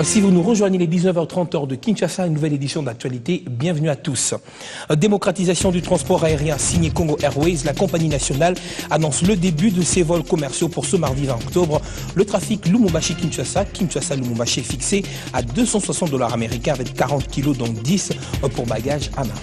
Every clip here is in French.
Si vous nous rejoignez les 19h30 heures de Kinshasa, une nouvelle édition d'actualité, bienvenue à tous. Démocratisation du transport aérien signé Congo Airways, la compagnie nationale annonce le début de ses vols commerciaux pour ce mardi 20 octobre. Le trafic Lubumbashi-Kinshasa, Kinshasa-Lubumbashi est fixé à $260 américains avec 40 kilos, dont 10 pour bagages à main.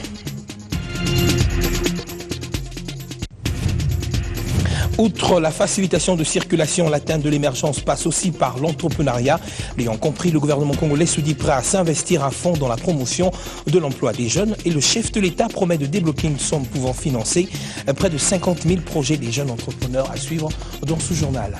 Outre la facilitation de circulation, l'atteinte de l'émergence passe aussi par l'entrepreneuriat. L'ayant compris, le gouvernement congolais se dit prêt à s'investir à fond dans la promotion de l'emploi des jeunes et le chef de l'État promet de débloquer une somme pouvant financer près de 50 000 projets des jeunes entrepreneurs à suivre dans ce journal.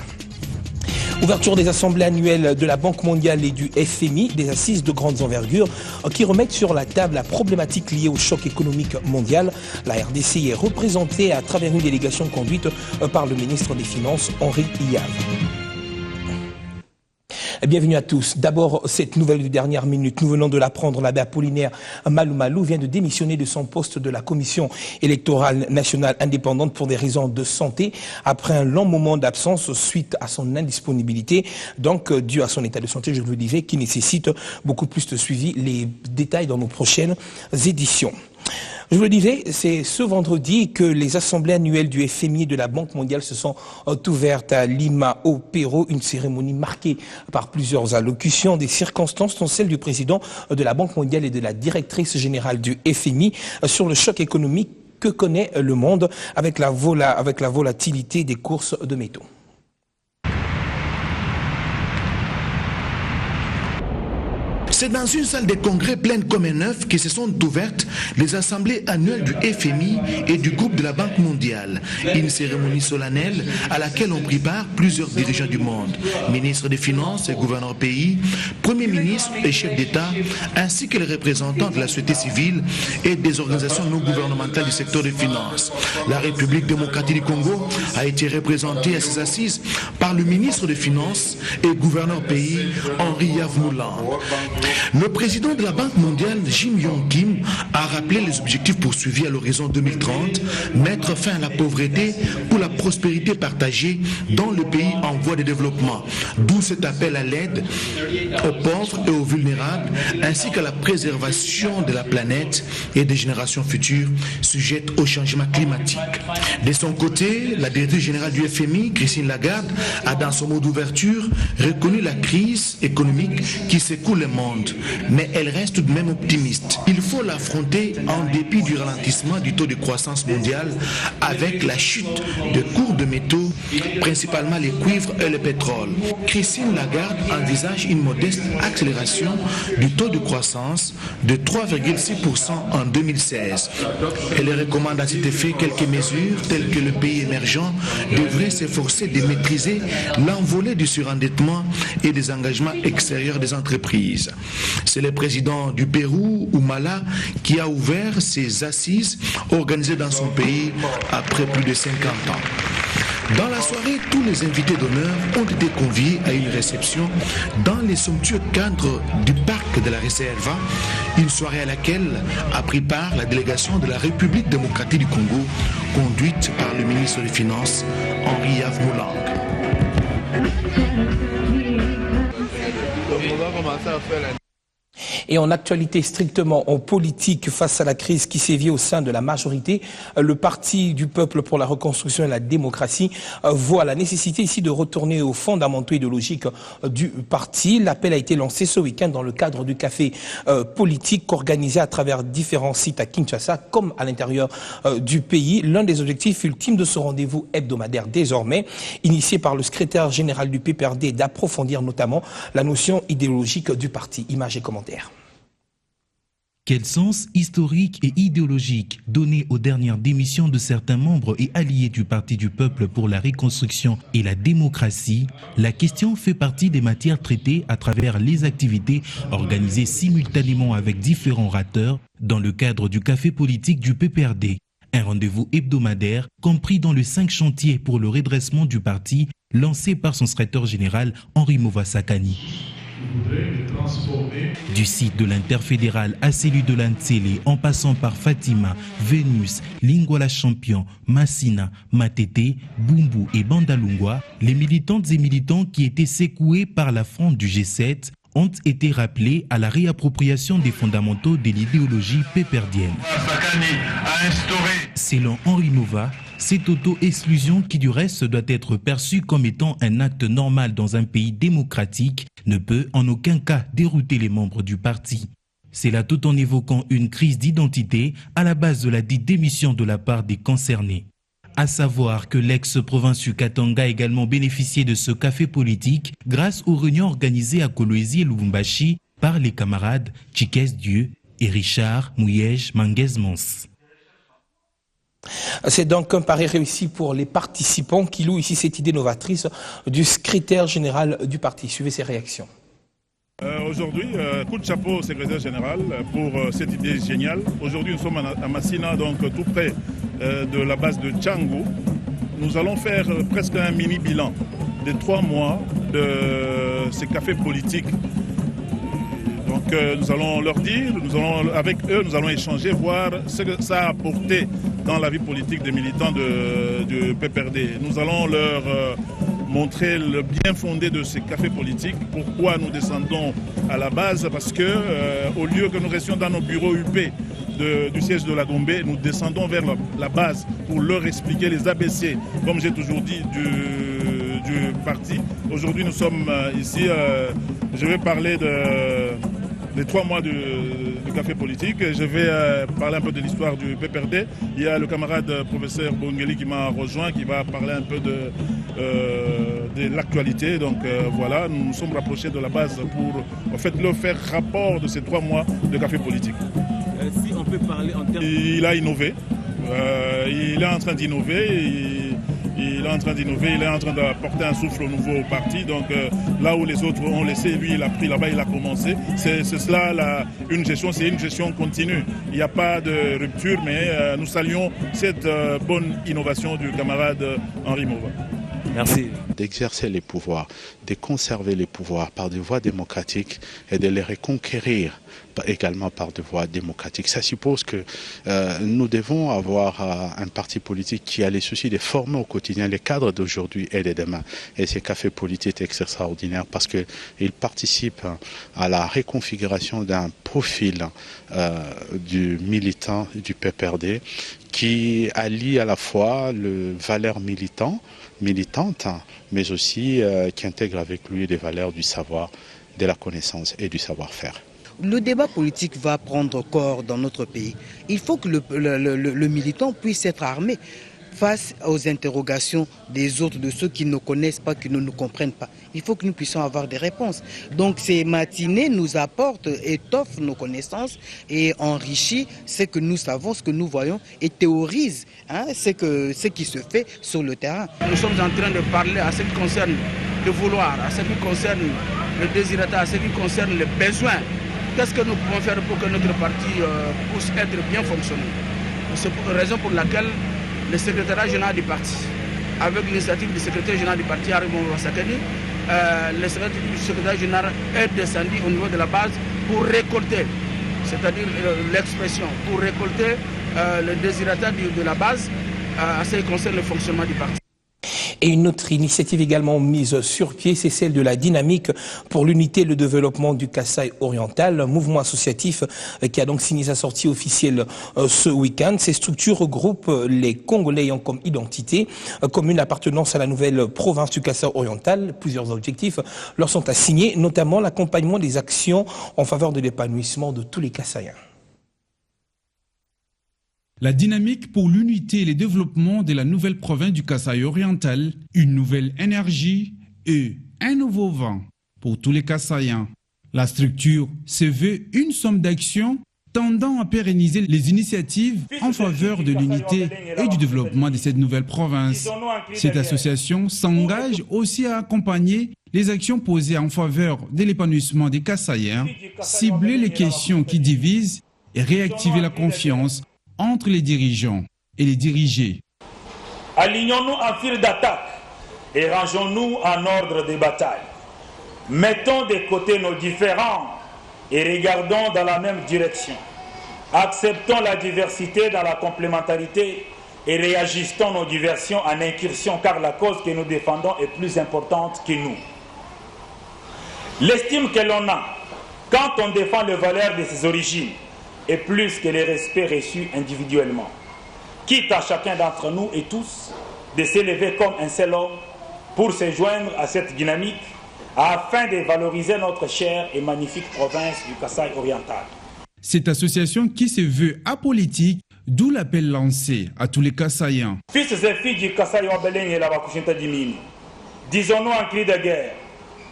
Ouverture des assemblées annuelles de la Banque mondiale et du FMI, des assises de grandes envergures qui remettent sur la table la problématique liée au choc économique mondial. La RDC est représentée à travers une délégation conduite par le ministre des Finances, Henri Yave. Bienvenue à tous. D'abord, cette nouvelle de dernière minute. Nous venons de l'apprendre, l'abbé Apollinaire Malou vient de démissionner de son poste de la Commission électorale nationale indépendante pour des raisons de santé, après un long moment d'absence suite à son indisponibilité, donc dû à son état de santé, je vous le disais, qui nécessite beaucoup plus de suivi. Les détails dans nos prochaines éditions. Je vous le disais, c'est ce vendredi que les assemblées annuelles du FMI et de la Banque mondiale se sont ouvertes à Lima, au Pérou, une cérémonie marquée par plusieurs allocutions, des circonstances dont celle du président de la Banque mondiale et de la directrice générale du FMI sur le choc économique que connaît le monde avec la volatilité des courses de métaux. C'est dans une salle de congrès pleine comme un œuf que se sont ouvertes les assemblées annuelles du FMI et du groupe de la Banque mondiale. Une cérémonie solennelle à laquelle ont pris part plusieurs dirigeants du monde, ministres des Finances et gouverneurs pays, premiers ministres et chefs d'État, ainsi que les représentants de la société civile et des organisations non gouvernementales du secteur des finances. La République démocratique du Congo a été représentée à ces assises par le ministre des Finances et gouverneur pays, Henri Yave. Le président de la Banque mondiale, Jim Yong Kim, a rappelé les objectifs poursuivis à l'horizon 2030, mettre fin à la pauvreté pour la prospérité partagée dans le pays en voie de développement, d'où cet appel à l'aide aux pauvres et aux vulnérables, ainsi qu'à la préservation de la planète et des générations futures sujettes au changement climatique. De son côté, la directrice générale du FMI, Christine Lagarde, a dans son mot d'ouverture reconnu la crise économique qui secoue le monde. Mais elle reste tout de même optimiste. Il faut l'affronter en dépit du ralentissement du taux de croissance mondial avec la chute de cours de métaux, principalement les cuivres et le pétrole. Christine Lagarde envisage une modeste accélération du taux de croissance de 3,6% en 2016. Elle recommande à cet effet quelques mesures telles que le pays émergent devrait s'efforcer de maîtriser l'envolée du surendettement et des engagements extérieurs des entreprises. C'est le président du Pérou, Humala, qui a ouvert ses assises organisées dans son pays après plus de 50 ans. Dans la soirée, tous les invités d'honneur ont été conviés à une réception dans les somptueux cadres du parc de la Réserva, une soirée à laquelle a pris part la délégation de la République démocratique du Congo, conduite par le ministre des Finances, Henri Yave. Et en actualité strictement en politique, face à la crise qui sévit au sein de la majorité, le Parti du peuple pour la reconstruction et la démocratie voit la nécessité ici de retourner aux fondamentaux idéologiques du parti. L'appel a été lancé ce week-end dans le cadre du café politique organisé à travers différents sites à Kinshasa comme à l'intérieur du pays. L'un des objectifs ultimes de ce rendez-vous hebdomadaire désormais, initié par le secrétaire général du PPRD, est d'approfondir notamment la notion idéologique du parti. Images et commentaires. Quel sens historique et idéologique donner aux dernières démissions de certains membres et alliés du Parti du peuple pour la reconstruction et la démocratie? La question fait partie des matières traitées à travers les activités organisées simultanément avec différents orateurs dans le cadre du café politique du PPRD. Un rendez-vous hebdomadaire compris dans les 5 chantiers pour le redressement du parti lancé par son secrétaire général Henri Movasakani. Du site de l'interfédéral à celui de l'Antsele, en passant par Fatima, Vénus, Lingwala Champion, Massina, Matete, Bumbu et Bandalungwa, les militantes et militants qui étaient secoués par la fronde du G7 ont été rappelés à la réappropriation des fondamentaux de l'idéologie péperdienne. Selon Henri Nova, cette auto-exclusion qui du reste doit être perçue comme étant un acte normal dans un pays démocratique ne peut en aucun cas dérouter les membres du parti. C'est là tout en évoquant une crise d'identité à la base de la dite démission de la part des concernés. À savoir que l'ex-province du Katanga a également bénéficié de ce café politique grâce aux réunions organisées à Kolwezi et Lubumbashi par les camarades Chikes Dieu et Richard Mouyej Manguez-Mons. C'est donc un pari réussi pour les participants qui louent ici cette idée novatrice du secrétaire général du parti. Suivez ces réactions. Aujourd'hui, coup de chapeau au secrétaire général pour cette idée géniale. Aujourd'hui, nous sommes à Massina, donc tout près de la base de Tchangou. Nous allons faire presque un mini-bilan des 3 mois de ces cafés politiques. Donc nous allons leur dire, avec eux, nous allons échanger, voir ce que ça a apporté dans la vie politique des militants du PPRD. Nous allons leur montrer le bien fondé de ces cafés politiques, pourquoi nous descendons à la base, parce que au lieu que nous restions dans nos bureaux UP du siège de la Gombe, nous descendons vers la base pour leur expliquer les ABC, comme j'ai toujours dit, du parti. Aujourd'hui, nous sommes ici, je vais parler des 3 mois du café politique. Je vais parler un peu de l'histoire du PPRD. Il y a le camarade professeur Bongeli qui m'a rejoint, qui va parler un peu de l'actualité. Donc voilà, nous nous sommes rapprochés de la base pour en fait leur faire rapport de ces 3 mois de café politique. Si on peut parler en termes... Il a innové. Il est en train d'innover. Il est en train d'innover, il est en train d'apporter un souffle nouveau au parti. Donc là où les autres ont laissé, lui il a pris là-bas, il a commencé. C'est cela une gestion, c'est une gestion continue. Il n'y a pas de rupture, mais nous saluons cette bonne innovation du camarade Henri Mova. Merci. D'exercer les pouvoirs, de conserver les pouvoirs par des voies démocratiques et de les reconquérir également par des voies démocratiques. Ça suppose que nous devons avoir un parti politique qui a les soucis de former au quotidien les cadres d'aujourd'hui et de demain. Et ces cafés politiques est extraordinaire parce qu'ils participent à la reconfiguration d'un profil du militant du PPRD qui allie à la fois le valeur militante, mais aussi qui intègre avec lui les valeurs du savoir, de la connaissance et du savoir-faire. Le débat politique va prendre corps dans notre pays. Il faut que le militant puisse être armé face aux interrogations des autres, de ceux qui ne connaissent pas, qui ne nous comprennent pas. Il faut que nous puissions avoir des réponses. Donc ces matinées nous apportent, étoffent nos connaissances et enrichissent ce que nous savons, ce que nous voyons et théorisent ce qui se fait sur le terrain. Nous sommes en train de parler à ce qui concerne le vouloir, à ce qui concerne le désirata, à ce qui concerne les besoins. Qu'est-ce que nous pouvons faire pour que notre parti puisse être bien fonctionnel? C'est la raison pour laquelle le secrétariat général du parti, avec l'initiative du secrétaire général du parti, Harry Sakani, le secrétaire général est descendu au niveau de la base pour récolter, c'est-à-dire l'expression, pour récolter le désirata de la base à ce qui concerne le fonctionnement du parti. Et une autre initiative également mise sur pied, c'est celle de la dynamique pour l'unité et le développement du Kasaï oriental, un mouvement associatif qui a donc signé sa sortie officielle ce week-end. Ces structures regroupent les Congolais ayant comme identité commune l'appartenance à la nouvelle province du Kasaï oriental. Plusieurs objectifs leur sont assignés, notamment l'accompagnement des actions en faveur de l'épanouissement de tous les Kasaïens. La dynamique pour l'unité et le développement de la nouvelle province du Kasaï oriental, une nouvelle énergie et un nouveau vent pour tous les Kasaïens. La structure se veut une somme d'actions tendant à pérenniser les initiatives en faveur de l'unité et du développement de cette nouvelle province. Cette association s'engage aussi à accompagner les actions posées en faveur de l'épanouissement des Kasaïens, cibler les questions qui divisent et réactiver la confiance entre les dirigeants et les dirigés. Alignons-nous en file d'attaque et rangeons-nous en ordre de bataille. Mettons de côté nos différends et regardons dans la même direction. Acceptons la diversité dans la complémentarité et réajustons nos diversions en incursion car la cause que nous défendons est plus importante que nous. L'estime que l'on a quand on défend les valeurs de ses origines est plus que les respects reçus individuellement. Quitte à chacun d'entre nous et tous de s'élever comme un seul homme pour se joindre à cette dynamique afin de valoriser notre chère et magnifique province du Kasaï oriental. Cette association qui se veut apolitique, d'où l'appel lancé à tous les Kasaïens. Fils et filles du Kasaï Wabeleng et la Bakushinta Dimini, disons-nous en cri de guerre,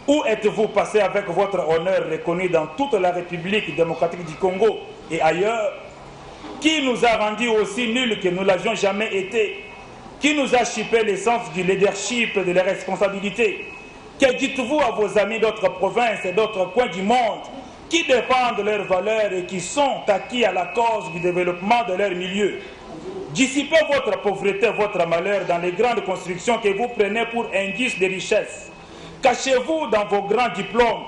où êtes-vous passé avec votre honneur reconnu dans toute la République démocratique du Congo et ailleurs? Qui nous a rendu aussi nuls que nous l'avions jamais été? Qui nous a chipé l'essence du leadership et de la responsabilité? Que dites-vous à vos amis d'autres provinces et d'autres coins du monde qui défendent leurs valeurs et qui sont acquis à la cause du développement de leur milieu? Dissipez votre pauvreté, votre malheur dans les grandes constructions que vous prenez pour indice de richesse. Cachez-vous dans vos grands diplômes,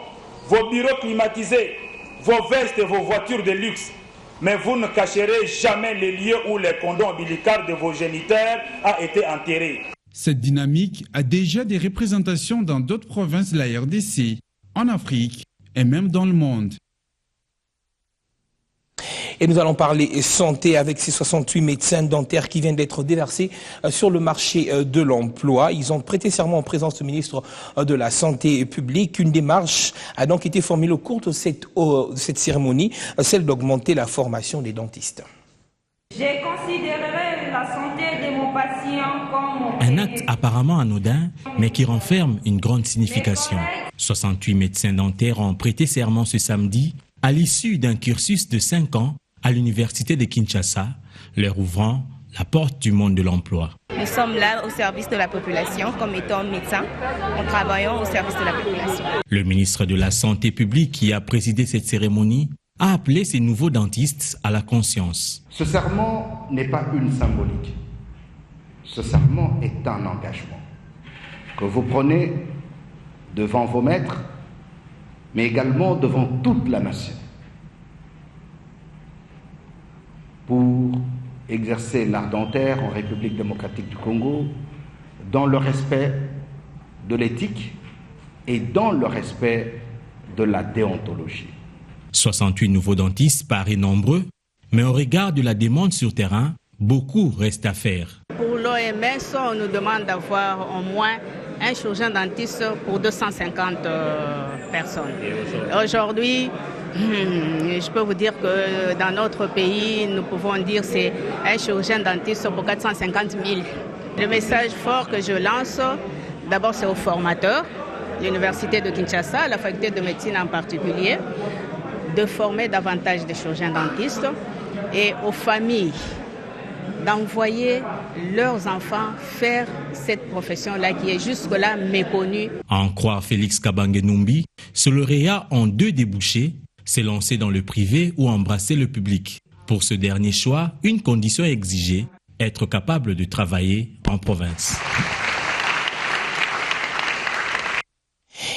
vos bureaux climatisés, vos vestes et vos voitures de luxe. Mais vous ne cacherez jamais les lieux où le cordon ombilical de vos géniteurs a été enterré. Cette dynamique a déjà des représentations dans d'autres provinces de la RDC, en Afrique et même dans le monde. Et nous allons parler santé avec ces 68 médecins dentaires qui viennent d'être déversés sur le marché de l'emploi. Ils ont prêté serment en présence du ministre de la Santé publique. Une démarche a donc été formulée au cours de cette cérémonie, celle d'augmenter la formation des dentistes. Je considérerai la santé de mon patient comme un acte apparemment anodin, mais qui renferme une grande signification. 68 médecins dentaires ont prêté serment ce samedi à l'issue d'un cursus de 5 ans à l'université de Kinshasa, leur ouvrant la porte du monde de l'emploi. Nous sommes là au service de la population, comme étant médecins, nous travaillons au service de la population. Le ministre de la Santé publique qui a présidé cette cérémonie a appelé ces nouveaux dentistes à la conscience. Ce serment n'est pas une symbolique. Ce serment est un engagement que vous prenez devant vos maîtres, mais également devant toute la nation, pour exercer l'art dentaire en République démocratique du Congo dans le respect de l'éthique et dans le respect de la déontologie. 68 nouveaux dentistes paraissent nombreux, mais au regard de la demande sur terrain, beaucoup reste à faire. Pour l'OMS, on nous demande d'avoir au moins un chirurgien dentiste pour 250 personnes. Aujourd'hui, je peux vous dire que dans notre pays, nous pouvons dire que c'est un chirurgien dentiste pour 450 000. Le message fort que je lance, d'abord c'est aux formateurs, l'université de Kinshasa, la faculté de médecine en particulier, de former davantage de chirurgiens dentistes et aux familles d'envoyer leurs enfants faire cette profession-là qui est jusque-là méconnue. À en croire Félix Kabange-Numbi, ce lauréat en 2 débouchés, s'est lancé dans le privé ou embrasser le public. Pour ce dernier choix, une condition est exigée, être capable de travailler en province.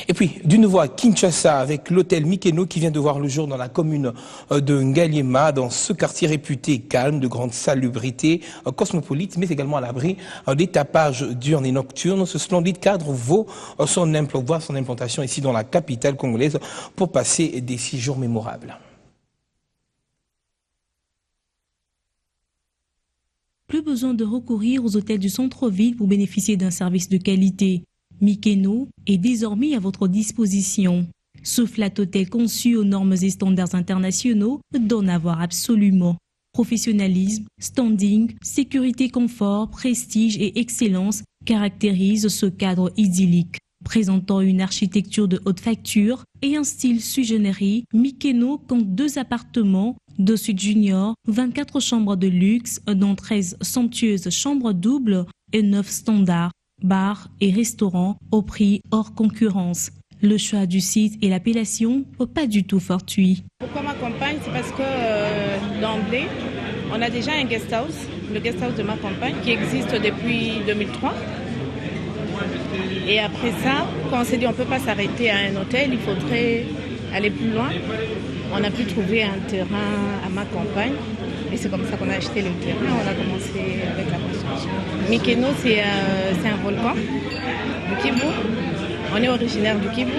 Et puis, du nouveau à Kinshasa, avec l'hôtel Mikeno qui vient de voir le jour dans la commune de Ngaliema, dans ce quartier réputé calme, de grande salubrité, cosmopolite, mais également à l'abri des tapages diurnes et nocturnes. Ce splendide cadre voit son implantation ici dans la capitale congolaise pour passer des séjours mémorables. Plus besoin de recourir aux hôtels du centre-ville pour bénéficier d'un service de qualité. Mikeno est désormais à votre disposition. Ce flat hôtel conçu aux normes et standards internationaux donne à voir absolument. Professionnalisme, standing, sécurité, confort, prestige et excellence caractérisent ce cadre idyllique. Présentant une architecture de haute facture et un style sui generis, Mikeno compte 2 appartements, 2 suites juniors, 24 chambres de luxe, dont 13 somptueuses chambres doubles et 9 standards. Bar et restaurant au prix hors concurrence. Le choix du site et l'appellation pas du tout fortuit. Pourquoi ma compagne? C'est parce que d'emblée, on a déjà un guest house, le guest house de ma compagne, qui existe depuis 2003. Et après ça, quand on s'est dit on ne peut pas s'arrêter à un hôtel, il faudrait aller plus loin. On a pu trouver un terrain à ma compagne. Et c'est comme ça qu'on a acheté le terrain, on a commencé avec la construction. Mikeno, c'est un volcan du Kivu. On est originaire du Kivu.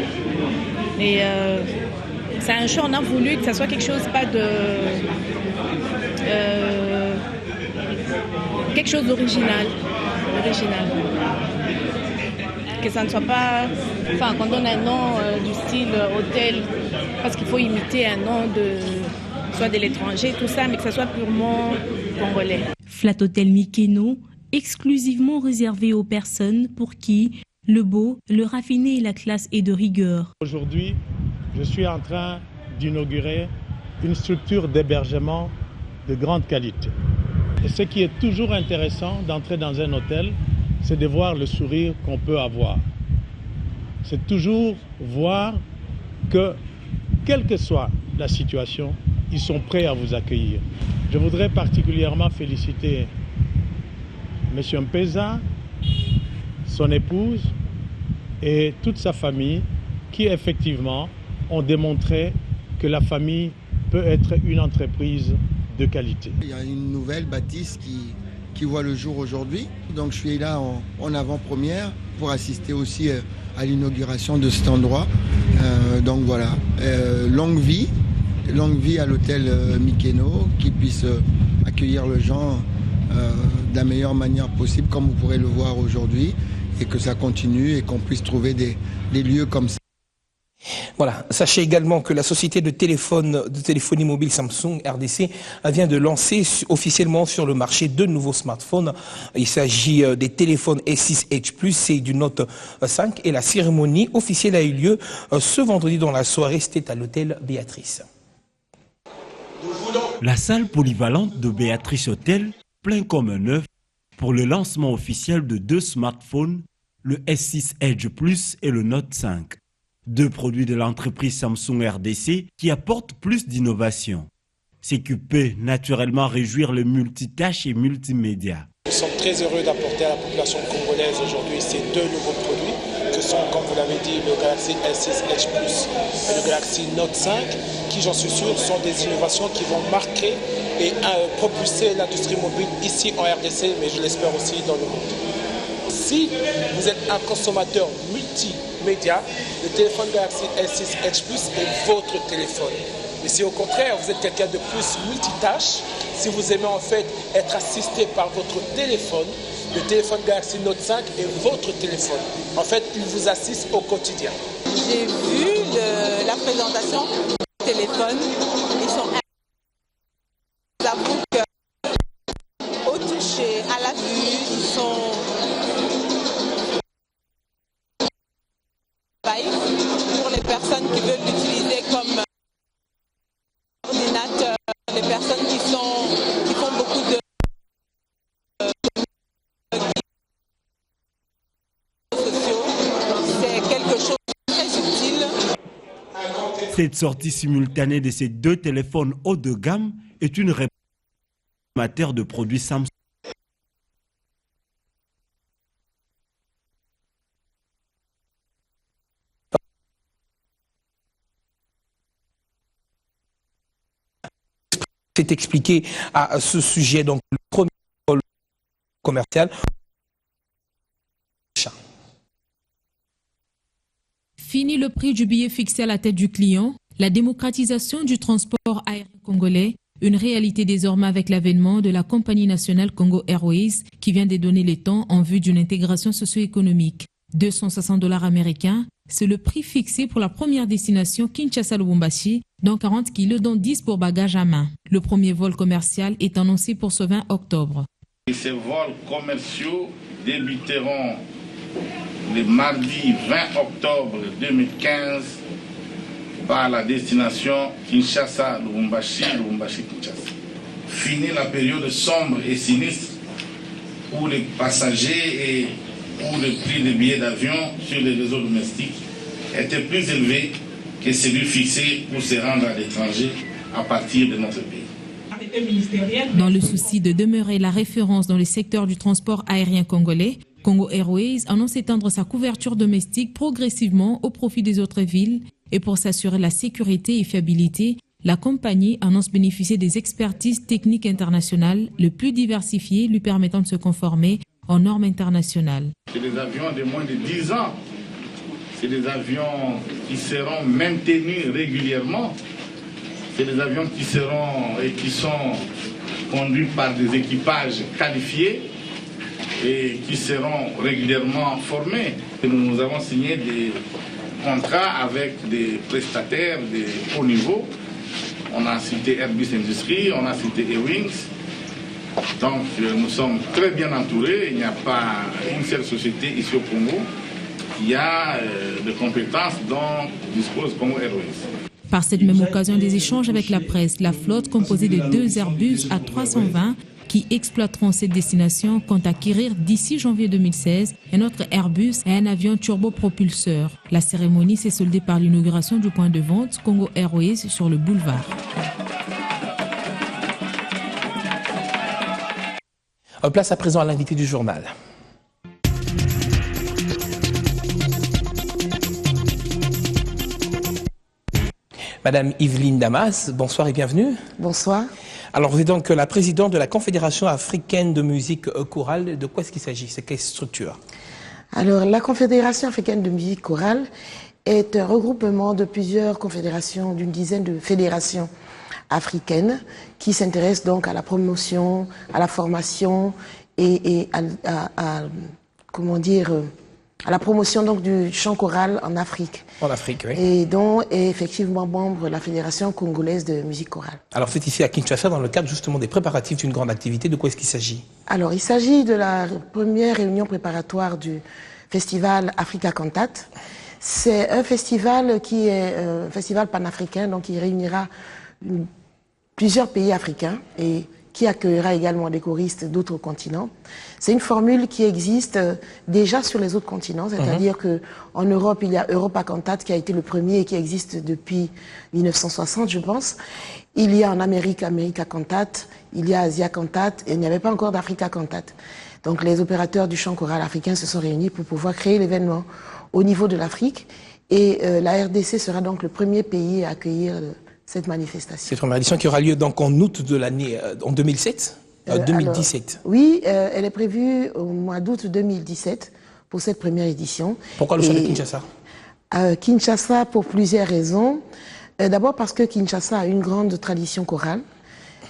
Et c'est un choix, on a voulu que ça soit quelque chose, pas de... quelque chose d'original. Que ça ne soit pas... Enfin, qu'on donne un nom du style hôtel, parce qu'il faut imiter un nom soit de l'étranger, tout ça, mais que ça soit purement congolais. Flat Hotel Mikeno, exclusivement réservé aux personnes pour qui le beau, le raffiné et la classe est de rigueur. Aujourd'hui, je suis en train d'inaugurer une structure d'hébergement de grande qualité. Et ce qui est toujours intéressant d'entrer dans un hôtel, c'est de voir le sourire qu'on peut avoir. C'est toujours voir que, quelle que soit la situation, ils sont prêts à vous accueillir. Je voudrais particulièrement féliciter M. Mpeza, son épouse et toute sa famille qui effectivement ont démontré que la famille peut être une entreprise de qualité. Il y a une nouvelle bâtisse qui voit le jour aujourd'hui. Donc je suis là en avant-première pour assister aussi à l'inauguration de cet endroit. Donc voilà, longue vie à l'hôtel Mikeno, qui puisse accueillir les gens de la meilleure manière possible, comme vous pourrez le voir aujourd'hui, et que ça continue et qu'on puisse trouver des lieux comme ça. Voilà, sachez également que la société de téléphonie mobile Samsung RDC vient de lancer officiellement sur le marché 2 nouveaux smartphones. Il s'agit des téléphones S6 Edge Plus et du Note 5, et la cérémonie officielle a eu lieu ce vendredi dans la soirée. C'était à l'hôtel Béatrice. La salle polyvalente de Béatrice Hôtel, plein comme un œuf, pour le lancement officiel de 2 smartphones, le S6 Edge Plus et le Note 5. 2 produits de l'entreprise Samsung RDC qui apportent plus d'innovation. Ce qui peut naturellement réjouir le multitâche et multimédia. Nous sommes très heureux d'apporter à la population congolaise aujourd'hui ces 2 nouveaux produits que sont, comme vous l'avez dit, le Galaxy S6 Edge Plus et le Galaxy Note 5, qui, j'en suis sûr, sont des innovations qui vont marquer et propulser l'industrie mobile ici en RDC, mais je l'espère aussi dans le monde. Si vous êtes un consommateur multimédia, le téléphone Galaxy S6 Edge Plus est votre téléphone. Mais si au contraire vous êtes quelqu'un de plus multitâche, si vous aimez en fait être assisté par votre téléphone, le téléphone Galaxy Note 5 est votre téléphone. En fait, il vous assiste au quotidien. J'ai vu la présentation du téléphone. Ils sont... J'avoue qu'au toucher, à la vue, ils sont... Pour les personnes qui veulent l'utiliser comme ordinateur, les personnes qui font beaucoup de sociaux, c'est quelque chose de très utile. Cette sortie simultanée de ces 2 téléphones haut de gamme est une réponse de produits Samsung. C'est expliqué à ce sujet, donc le premier pôle commercial. Fini le prix du billet fixé à la tête du client, la démocratisation du transport aérien congolais, une réalité désormais avec l'avènement de la compagnie nationale Congo Airways qui vient de donner les temps en vue d'une intégration socio-économique. 260 $ américains, c'est le prix fixé pour la première destination Kinshasa-Lubumbashi, dont 40 kg, dont 10 pour bagages à main. Le premier vol commercial est annoncé pour ce 20 octobre. Ces vols commerciaux débuteront le mardi 20 octobre 2015 par la destination Kinshasa-Lubumbashi, Lubumbashi-Kinshasa. Fini la période sombre et sinistre où les passagers et où le prix des billets d'avion sur les réseaux domestiques était plus élevé que celui fixé pour se rendre à l'étranger à partir de notre pays. Dans le souci de demeurer la référence dans le secteur du transport aérien congolais, Congo Airways annonce étendre sa couverture domestique progressivement au profit des autres villes, et pour s'assurer la sécurité et fiabilité, la compagnie annonce bénéficier des expertises techniques internationales les plus diversifiées lui permettant de se conformer aux normes internationales. Les avions de moins de 10 ans C'est des avions qui seront maintenus régulièrement. C'est des avions qui seront et qui sont conduits par des équipages qualifiés et qui seront régulièrement formés. Nous avons signé des contrats avec des prestataires de haut niveau. On a cité Airbus Industries, on a cité Ewings. Donc nous sommes très bien entourés. Il n'y a pas une seule société ici au Congo qui a des compétences dont dispose Congo Airways. Par cette même occasion des échanges avec la presse, la flotte composée de 2 Airbus A320 qui exploiteront cette destination compte acquérir d'ici janvier 2016 un autre Airbus et un avion turbopropulseur. La cérémonie s'est soldée par l'inauguration du point de vente Congo Airways sur le boulevard. Place à présent à l'invité du journal. Madame Yveline Damas, bonsoir et bienvenue. Bonsoir. Alors vous êtes donc la présidente de la Confédération africaine de musique chorale. De quoi est-ce qu'il s'agit? C'est quelle structure? Alors la Confédération africaine de musique chorale est un regroupement de plusieurs confédérations, d'une dizaine de fédérations africaines qui s'intéressent donc à la promotion, à la formation et à la promotion donc du chant choral en Afrique. En Afrique, oui. Et dont est effectivement membre la Fédération congolaise de musique chorale. Alors c'est ici à Kinshasa dans le cadre justement des préparatifs d'une grande activité. De quoi est-ce qu'il s'agit? Alors il s'agit de la première réunion préparatoire du festival Africa Cantat. C'est un festival qui est un festival panafricain, donc qui réunira plusieurs pays africains et qui accueillera également des choristes d'autres continents. C'est une formule qui existe déjà sur les autres continents, c'est-à-dire que en Europe, il y a Europa Cantat qui a été le premier et qui existe depuis 1960, je pense. Il y a en Amérique, America Cantat, il y a Asia Cantat, et il n'y avait pas encore d'Africa Cantat. Donc les opérateurs du chant choral africain se sont réunis pour pouvoir créer l'événement au niveau de l'Afrique. Et la RDC sera donc le premier pays à accueillir cette manifestation. Cette première édition qui aura lieu donc en août de l'année, en 2017 2017. Alors, oui, elle est prévue au mois d'août 2017 pour cette première édition. Pourquoi le choix de Kinshasa? Kinshasa pour plusieurs raisons. D'abord parce que Kinshasa a une grande tradition chorale.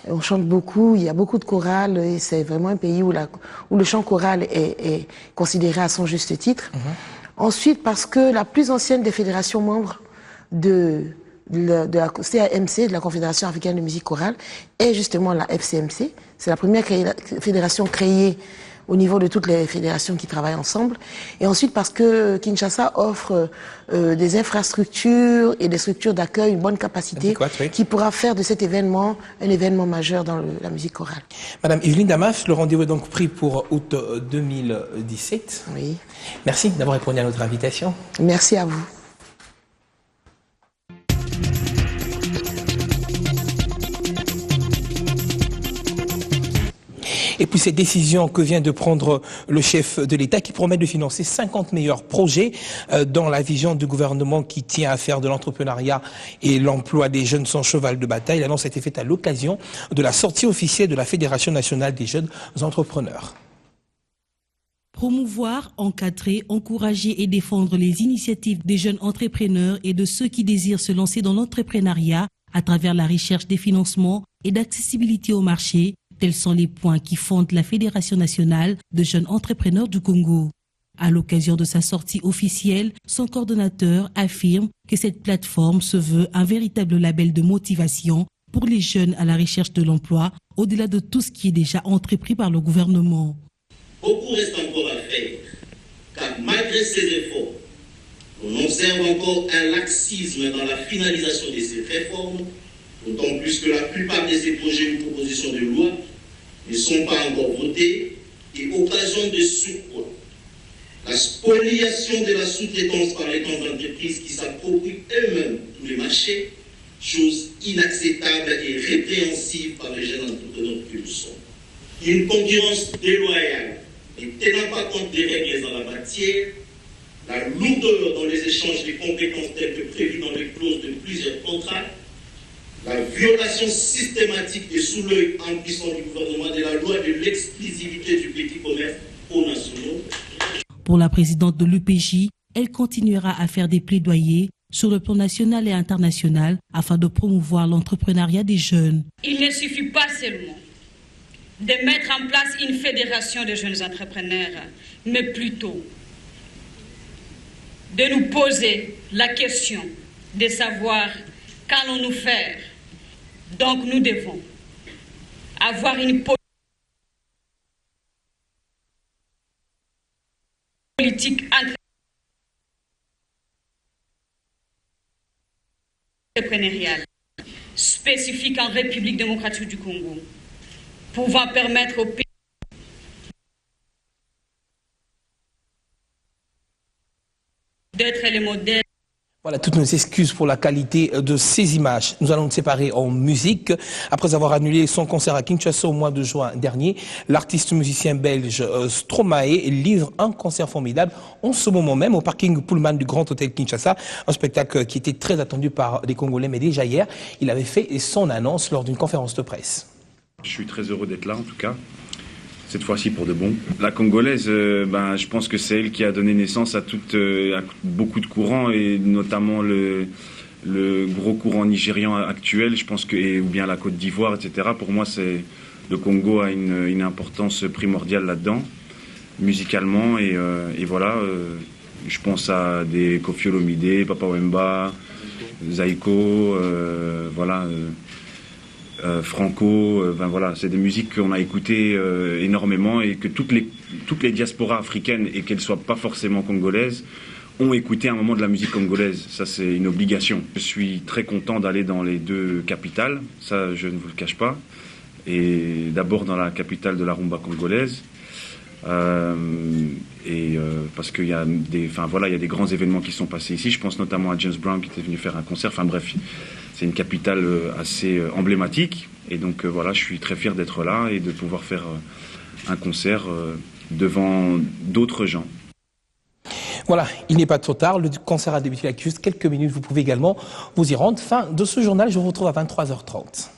On chante beaucoup, il y a beaucoup de chorales et c'est vraiment un pays où le chant choral est considéré à son juste titre. Ensuite parce que la plus ancienne des fédérations membres de la CAMC, de la Confédération africaine de musique chorale, est justement la FCMC. C'est la première fédération créée au niveau de toutes les fédérations qui travaillent ensemble. Et ensuite parce que Kinshasa offre des infrastructures et des structures d'accueil, une bonne capacité, qui pourra faire de cet événement un événement majeur dans la musique chorale. Madame Yveline Damas, le rendez-vous est donc pris pour août 2017. Oui. Merci d'avoir répondu à notre invitation. Merci à vous. Et puis ces décisions que vient de prendre le chef de l'État qui promet de financer 50 meilleurs projets dans la vision du gouvernement qui tient à faire de l'entrepreneuriat et l'emploi des jeunes son cheval de bataille. L'annonce a été faite à l'occasion de la sortie officielle de la Fédération nationale des jeunes entrepreneurs. Promouvoir, encadrer, encourager et défendre les initiatives des jeunes entrepreneurs et de ceux qui désirent se lancer dans l'entrepreneuriat à travers la recherche des financements et d'accessibilité au marché. Tels sont les points qui fondent la Fédération nationale de jeunes entrepreneurs du Congo. À l'occasion de sa sortie officielle, son coordonnateur affirme que cette plateforme se veut un véritable label de motivation pour les jeunes à la recherche de l'emploi, au-delà de tout ce qui est déjà entrepris par le gouvernement. Beaucoup reste encore à faire, car malgré ces efforts, on observe encore un laxisme dans la finalisation de ces réformes, d'autant plus que la plupart de ces projets ou propositions de loi ne sont pas encore votés et occasionnent de surcroît la spoliation de la sous-traitance par les grandes entreprises qui s'approprient eux-mêmes tous les marchés, chose inacceptable et répréhensible par les jeunes entrepreneurs que nous sommes. Une concurrence déloyale et tenant pas compte des règles en la matière, la lourdeur dans les échanges de compétences telles que prévues dans les clauses de plusieurs contrats, la violation systématique et sous l'œil impuissant du gouvernement de la loi de l'exclusivité du petit commerce aux nationaux. Pour la présidente de l'UPJ, elle continuera à faire des plaidoyers sur le plan national et international afin de promouvoir l'entrepreneuriat des jeunes. Il ne suffit pas seulement de mettre en place une fédération de jeunes entrepreneurs, mais plutôt de nous poser la question de savoir qu'allons-nous faire. Donc nous devons avoir une politique entrepreneuriale spécifique en République démocratique du Congo, pouvant permettre au pays d'être le modèle. Voilà, toutes nos excuses pour la qualité de ces images. Nous allons nous séparer en musique. Après avoir annulé son concert à Kinshasa au mois de juin dernier, l'artiste musicien belge Stromae livre un concert formidable en ce moment même au parking Pullman du Grand Hôtel Kinshasa. Un spectacle qui était très attendu par les Congolais, mais déjà hier, il avait fait son annonce lors d'une conférence de presse. Je suis très heureux d'être là en tout cas. Cette fois-ci pour de bon. La Congolaise, je pense que c'est elle qui a donné naissance à beaucoup de courants, et notamment le gros courant nigérian actuel, je pense ou bien la Côte d'Ivoire, etc. Pour moi, le Congo a une importance primordiale là-dedans, musicalement, et voilà, je pense à des Koffi Olomide, Papa Wemba, Zaïko, voilà. Franco, voilà, c'est des musiques qu'on a écoutées énormément, et que toutes les diasporas africaines, et qu'elles ne soient pas forcément congolaises, ont écouté à un moment de la musique congolaise. Ça, c'est une obligation. Je suis très content d'aller dans les deux capitales, ça je ne vous le cache pas, et d'abord dans la capitale de la rumba congolaise, parce qu'il y a il y a des grands événements qui sont passés ici. Je pense notamment à James Brown qui était venu faire un concert. Enfin bref, c'est une capitale assez emblématique, et donc voilà, je suis très fier d'être là et de pouvoir faire un concert devant d'autres gens. Voilà, il n'est pas trop tard, le concert a débuté il y a juste quelques minutes, vous pouvez également vous y rendre. Fin de ce journal, je vous retrouve à 23h30.